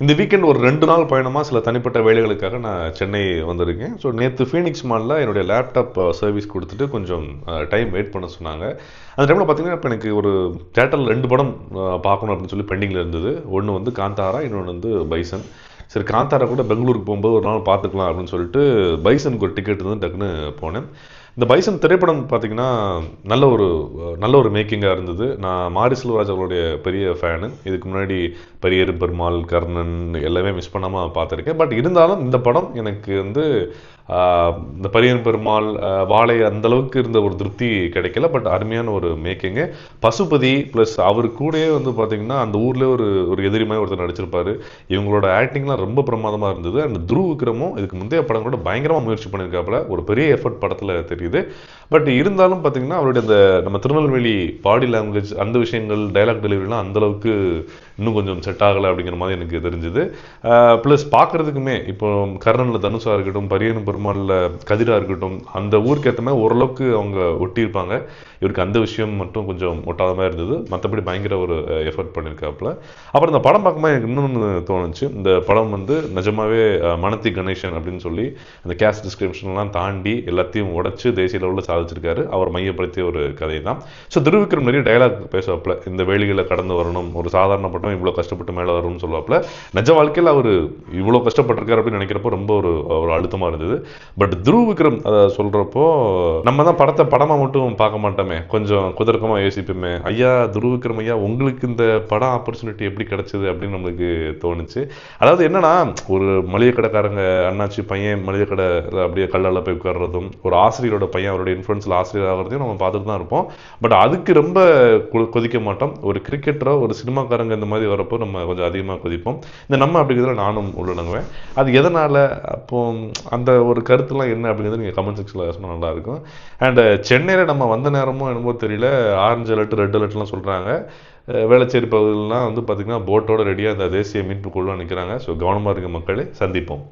இந்த வீக்கெண்ட் ஒரு 2 நாள் பயணமாக சில தனிப்பட்ட வேலைகளுக்காக நான் சென்னை வந்திருக்கேன். ஸோ நேற்று ஃபீனிக்ஸ் மாலில் என்னுடைய லேப்டாப் சர்வீஸ் கொடுத்துட்டு கொஞ்சம் டைம் வெயிட் பண்ண சொன்னாங்க. அந்த டைமில் பார்த்தீங்கன்னா இப்போ எனக்கு ஒரு தேட்டரில் 2 படம் பார்க்கணும் அப்படின்னு சொல்லி பெண்டிங்கில் இருந்தது. ஒன்று வந்து காந்தாரா, இன்னொன்று வந்து பைசன். சரி, காந்தாரா கூட பெங்களூருக்கு போகும்போது ஒரு நாள் பார்த்துக்கலாம் அப்படின்னு சொல்லிட்டு பைசனுக்கு ஒரு டிக்கெட் இருந்து டக்குன்னு போனேன். இந்த பைசன் திரைப்படம் பார்த்தீங்கன்னா நல்ல ஒரு மேக்கிங்காக இருந்தது. நான் மாரி செல்வராஜ் அவருடைய பெரிய ஃபேனு. இதுக்கு முன்னாடி பெரியரு பெருமாள், கர்ணன் எல்லாமே மிஸ் பண்ணாமல் பார்த்துருக்கேன். பட் இருந்தாலும் இந்த படம் எனக்கு வந்து இந்த பரியன் பெருமாள், வாழை அந்தளவுக்கு இருந்த ஒரு திருப்தி கிடைக்கல. பட் அருமையான ஒரு மேக்கிங்கு. பசுபதி ப்ளஸ் அவர் கூடயே வந்து பார்த்தீங்கன்னா அந்த ஊர்லேயே ஒரு எதிரிமாய் ஒருத்தர் நடிச்சிருப்பாரு. இவங்களோட ஆக்டிங்லாம் ரொம்ப பிரமாதமாக இருந்தது. அண்ட் துருவ் விக்ரமும் இதுக்கு முந்தைய படம் கூட பயங்கரமாக முயற்சி பண்ணியிருக்காப்புல. ஒரு பெரிய எஃபர்ட் படத்தில் தெரியுது. பட் இருந்தாலும் பார்த்தீங்கன்னா அவருடைய அந்த நம்ம திருநெல்வேலி பாடி லாங்குவேஜ், அந்த விஷயங்கள், டைலாக் டெலிவரிலாம் அந்தளவுக்கு இன்னும் கொஞ்சம் செட் ஆகலை அப்படிங்கிற மாதிரி எனக்கு தெரிஞ்சுது. ப்ளஸ் பார்க்குறதுக்குமே இப்போ கர்ணனில் தனுஷாக இருக்கட்டும், பரியன் பெருமாளில் கதிராக இருக்கட்டும், அந்த ஊருக்கு ஏற்ற மாதிரி ஓரளவுக்கு அவங்க ஒட்டியிருப்பாங்க. இவருக்கு அந்த விஷயம் மட்டும் கொஞ்சம் ஒட்டாத மாதிரி இருந்தது. மற்றபடி பயங்கர ஒரு எஃபர்ட் பண்ணியிருக்காப்புல. அப்புறம் இந்த படம் பார்க்கும்போது எனக்கு இன்னொன்று தோணுச்சு. இந்த படம் வந்து நிஜமாவே மனத்தி கணேசன் அப்படின்னு சொல்லி அந்த கேஸ்ட் டிஸ்கிரிப்ஷன்லாம் தாண்டி எல்லாத்தையும் உடைச்சு தேசிய லெவலில் சாதிச்சிருக்காரு. அவர் மையப்படுத்திய ஒரு கதை தான். ஸோ திருவிக்ரம் நிறைய டைலாக் பேசுவாப்புல. இந்த வேலிகளை கடந்து வரணும், ஒரு சாதாரணப்பட்ட இவ்வளோ கஷ்டப்பட்டு மேலே வரும்னு சொல்லுவாப்புல. நிஜ வாழ்க்கையில் அவர் இவ்வளோ கஷ்டப்பட்டிருக்காரு அப்படின்னு நினைக்கிறப்போ ரொம்ப ஒரு அழுத்தமாக இருந்தது. பட் துருவ் விக்ரம் அதை சொல்கிறப்போ நம்ம தான் படத்தை படமாக மட்டும் பார்க்க மாட்டோமே, கொஞ்சம் குதர்க்கமாக யோசிப்போமே. ஐயா துருவ் விக்ரம் ஐயா, உங்களுக்கு இந்த படம் ஆப்பர்ச்சுனிட்டி எப்படி கிடைச்சது அப்படின்னு நம்மளுக்கு தோணுச்சு. அதாவது என்னன்னா, ஒரு மளிகை கடைக்காரங்க அண்ணாச்சி பையன் மளிகை கடை அப்படியே கல்லால் போய் உட்கார்றதும், ஒரு ஆசிரியரோட பையன் அவருடைய இன்ஃப்ளூயன்ஸில் ஆசிரியர் ஆகிறதையும் நம்ம பார்த்துட்டு தான் இருப்போம். பட் அதுக்கு ரொம்ப கொதிக்க மாட்டோம். ஒரு கிரிக்கெட்டரோ ஒரு சினிமாக்காரங்க இந்த மாதிரி வரப்போ நம்ம கொஞ்சம் அதிகமாக கொதிப்போம். இந்த நம்ம அப்படிங்கிறதுல நானும் உள்ளடங்குவேன். அது எதனால், அப்போ அந்த ஒரு கருத்துலாம் என்ன அப்படிங்கிறது நீங்கள் கமெண்ட் செக்ஷனில் சொன்னால் நல்லாயிருக்கும். அண்டு சென்னையில் நம்ம வந்த நேரமும் என்னமோ தெரியல, ஆரஞ்சு அலர்ட், ரெட் அலர்ட்லாம் சொல்கிறாங்க. வேளச்சேரி பகுதியிலாம் வந்து பார்த்திங்கன்னா போட்டோட ரெடியாக அந்த தேசிய மீட்பு குழுலாம் நிற்கிறாங்க. ஸோ கவனமாக இருக்க மக்களே, சந்திப்போம்.